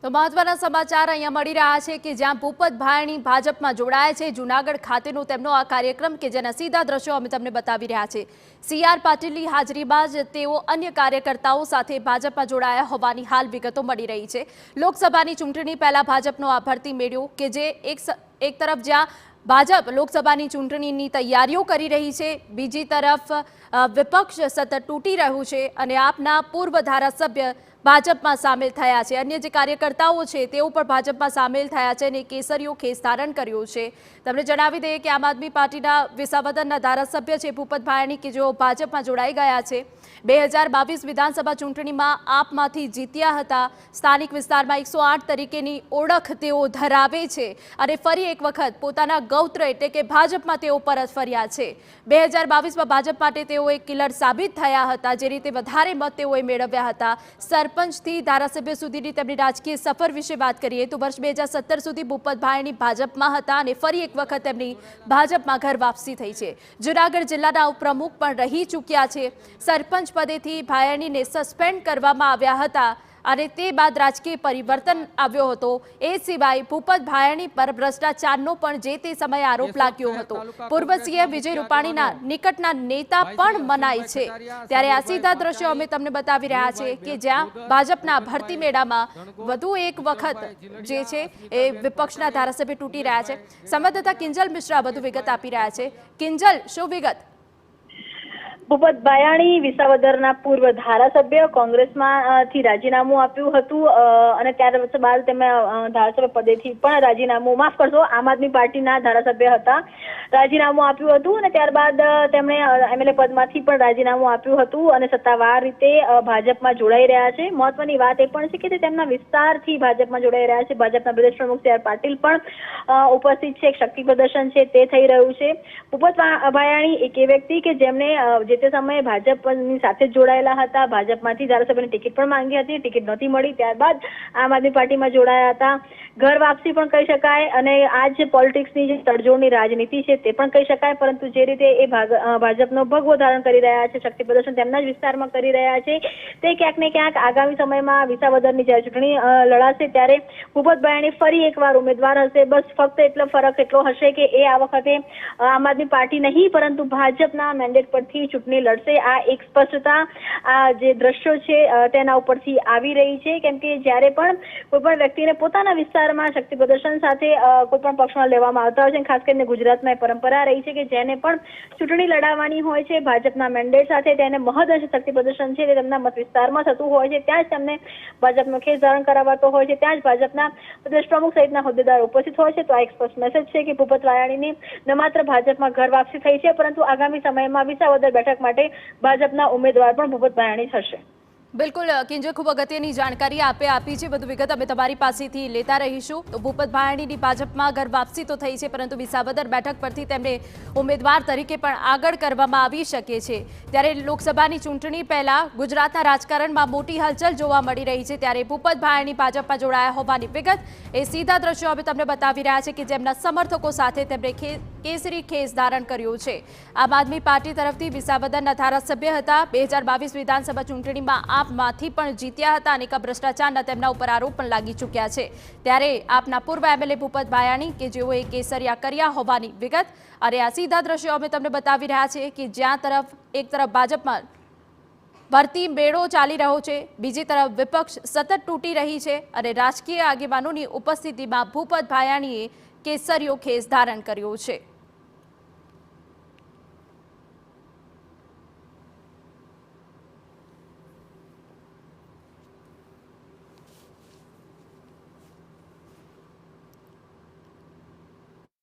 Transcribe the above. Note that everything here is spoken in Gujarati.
તો મહત્વના સમાચાર અહીંયા મળી રહ્યા છે કે જ્યાં ભૂપત ભાયણી ભાજપમાં જોડાયા છે જૂનાગઢ ખાતેનો તેમનો આ કાર્યક્રમ કે જેના સીધા દ્રશ્યો અમે તમને બતાવી રહ્યા છે। CR પાટીલની હાજરીમાં જ તેઓ અન્ય કાર્યકર્તાઓ સાથે ભાજપમાં જોડાયા હોવાની હાલ વિગતો મળી રહી છે। લોકસભાની ચૂંટણી પહેલા ભાજપનો આ ભરતી મેળ્યો કે જે એક તરફ જ્યાં ભાજપ લોકસભાની ચૂંટણીની તૈયારીઓ કરી રહી છે, બીજી તરફ વિપક્ષ સતત તૂટી રહ્યું છે અને આપના પૂર્વ ધારાસભ્ય ભાજપમાં સામેલ થયા છે। અન્ય જે કાર્યકર્તાઓ છે તેઓ પણ ભાજપમાં સામેલ થયા છે અને કેસરીઓ ખેસ ધારણ કર્યો છે। તમને જણાવી દઈએ કે આમ આદમી પાર્ટીના વિસાવદરના ધારાસભ્ય છે ભૂપત ભાયણી કે જેઓ ભાજપમાં જોડાઈ ગયા છે। 2022 વિધાનસભા ચૂંટણીમાં આપમાંથી જીત્યા હતા। સ્થાનિક વિસ્તારમાં 108 તરીકેની ઓળખ તેઓ ધરાવે છે અને ફરી એક વખત પોતાના ગૌત્ર એટલે કે ભાજપમાં તેઓ પરત ફર્યા છે। 2022માં ભાજપ માટે તેઓ એક કિલર સાબિત થયા હતા, જે રીતે વધારે મત તેઓએ મેળવ્યા હતા। સરપંચથી ધારાસભ્ય સુધીની તેમની રાજકીય સફર વિશે વાત કરીએ તો વર્ષ 2017 સુધી ભૂપત ભાયણી ભાજપમાં હતા અને ફરી એક વખત તેમની ભાજપમાં ઘર વાપસી થઈ છે। જૂનાગઢ જિલ્લાના ઉપપ્રમુખ પણ રહી ચૂક્યા છે। સરપંચ પદેથી ભાયણીને સસ્પેન્ડ કરવામાં આવ્યા હતા અને તે બાદ રાજકીય પરિવર્તન આવ્યો હતો। એ સિવાય ભૂપત ભાયણી પર ભ્રષ્ટાચારનો પણ જે તે સમયે આરોપ લાગ્યો હતો। પૂર્વ સીએમ વિજય રૂપાણીના નિકટના નેતા પણ મનાય છે। ત્યારે આ સીધા દ્રશ્યો અમે તમને બતાવી રહ્યા છે કે જ્યાં ભાજપના ભરતી મેળામાં વધુ એક વખત જે છે એ વિપક્ષના ધારાસભ્ય તૂટી રહ્યા છે। સંવાદદાતા કિંજલ મિશ્રા વધુ વિગત આપી રહ્યા છે। કિંજલ, શું વિગત? ભૂપત ભાયણી વિસાવદરના પૂર્વ ધારાસભ્ય કોંગ્રેસમાંથી રાજીનામું આપ્યું હતું અને ત્યારબાદ તેમણે ધારાસભ્ય પદેથી પણ રાજીનામું આમ આદમી પાર્ટીના ધારાસભ્ય હતા, રાજીનામું આપ્યું હતું અને ત્યારબાદ તેમણે એમએલએ પદમાંથી પણ રાજીનામું આપ્યું હતું અને સત્તાવાર રીતે ભાજપમાં જોડાઈ રહ્યા છે। મહત્વની વાત એ પણ છે કે તે તેમના વિસ્તારથી ભાજપમાં જોડાઈ રહ્યા છે। ભાજપના પ્રદેશ પ્રમુખ CR પાટીલ પણ ઉપસ્થિત છે। શક્તિ પ્રદર્શન છે તે થઈ રહ્યું છે। ભૂપત ભાયણી એક વ્યક્તિ કે જેમને તે સમયે ભાજપની સાથે જોડાયેલા હતા, ભાજપમાંથી ધારાસભ્યની ટિકિટ પણ માંગી હતી, ટિકિટ નહોતી મળી, ત્યારબાદ આમ આદમી પાર્ટીમાં જોડાયા હતા। ઘર વાપસી પણ કહી શકાય અને આ જે પોલિટિક્સની જે તડજોડની રાજનીતિ છે તે પણ કહી શકાય, પરંતુ જે રીતે એ ભાજપનો ભગવો ધારણ કરી રહ્યા છે, શક્તિ પ્રદર્શન તેમના જ વિસ્તારમાં કરી રહ્યા છે, તે ક્યાંક ને ક્યાંક આગામી સમયમાં વિસાવદરની જ્યારે ચૂંટણી લડાશે ત્યારે ભૂપત ભાયણી ફરી એકવાર ઉમેદવાર હશે। બસ ફક્ત એટલો ફરક એટલો હશે કે એ આ વખતે આમ આદમી પાર્ટી નહીં પરંતુ ભાજપના મેન્ડેટ પરથી ચૂંટણી લડશે। આ એક સ્પષ્ટતા આ જે દ્રશ્યો છે તેના ઉપરથી આવી રહી છે, કેમ કે જ્યારે પણ કોઈ પણ વ્યક્તિને પોતાના વિસ્તારમાં શક્તિ પ્રદર્શન સાથે કોઈ પણ પક્ષમાં લેવામાં આવતા હોય છે, ખાસ કરીને ગુજરાતમાં એ પરંપરા રહી છે કે જેને પણ ચૂંટણી લડાવવાની હોય છે ભાજપના મેન્ડેટ સાથે તેને મહદઅંશે શક્તિ પ્રદર્શન છે તે તેમના મત વિસ્તારમાં થતું હોય છે, ત્યાં જ તેમને ભાજપનો ખેસ ધારણ કરાવાતો હોય છે, ત્યાં જ ભાજપના પ્રદેશ પ્રમુખ સહિતના હોદ્દેદારો ઉપસ્થિત હોય છે। તો આ એક સ્પષ્ટ મેસેજ છે કે ભૂપત ભાયણીની ન માત્ર ભાજપમાં ઘર વાપસી થઈ છે પરંતુ આગામી સમયમાં વિસાવદર બેઠક માટે ભાજપના ઉમેદવાર પણ ભૂપત ભાયણી થશે। બિલકુલ કિંજલ, ખૂબ અગત્યની જાણકારી આપી છે। વધુ વિગત અમે તમારી પાસેથી લેતા રહીશું। તો ભૂપત ભાયણીની ભાજપમાં ઘર વાપસી તો થઈ છે પરંતુ વિસાવદર બેઠક પરથી તેમને ઉમેદવાર તરીકે પણ આગળ કરવામાં આવી શકે છે। ત્યારે લોકસભાની ચૂંટણી પહેલા ગુજરાતના રાજકારણમાં મોટી હલચલ જોવા મળી રહી છે, ત્યારે ભૂપત ભાયણી ભાજપમાં જોડાયા હોવાની વિગત એ સીધા દ્રશ્યો અમે તમને બતાવી રહ્યા છે કે જેમના સમર્થકો સાથે તેમણે કેસરી ખેસ ધારણ કર્યો છે। આમ આદમી પાર્ટી તરફથી વિસાવદરના ધારાસભ્ય હતા। 2022 વિધાનસભા ચૂંટણીમાં આપમાંથી પણ જીત્યા હતા અને ભ્રષ્ટાચારના તેમના ઉપર આરોપ પણ લાગી ચૂક્યા છે। ત્યારે આપના પૂર્વ એમએલએ ભૂપત ભાયણી કે જેઓએ કેસરિયા કર્યા હોવાની વિગત અને આ સીધા દ્રશ્યો અમે તમને બતાવી રહ્યા છે કે જ્યાં એક તરફ ભાજપમાં ભરતી મેળો ચાલી રહ્યો છે, બીજી તરફ વિપક્ષ સતત તૂટી રહી છે અને રાજકીય આગેવાનોની ઉપસ્થિતિમાં ભૂપત ભાયણીએ કેસરીયો ખેસ ધારણ કર્યો છે।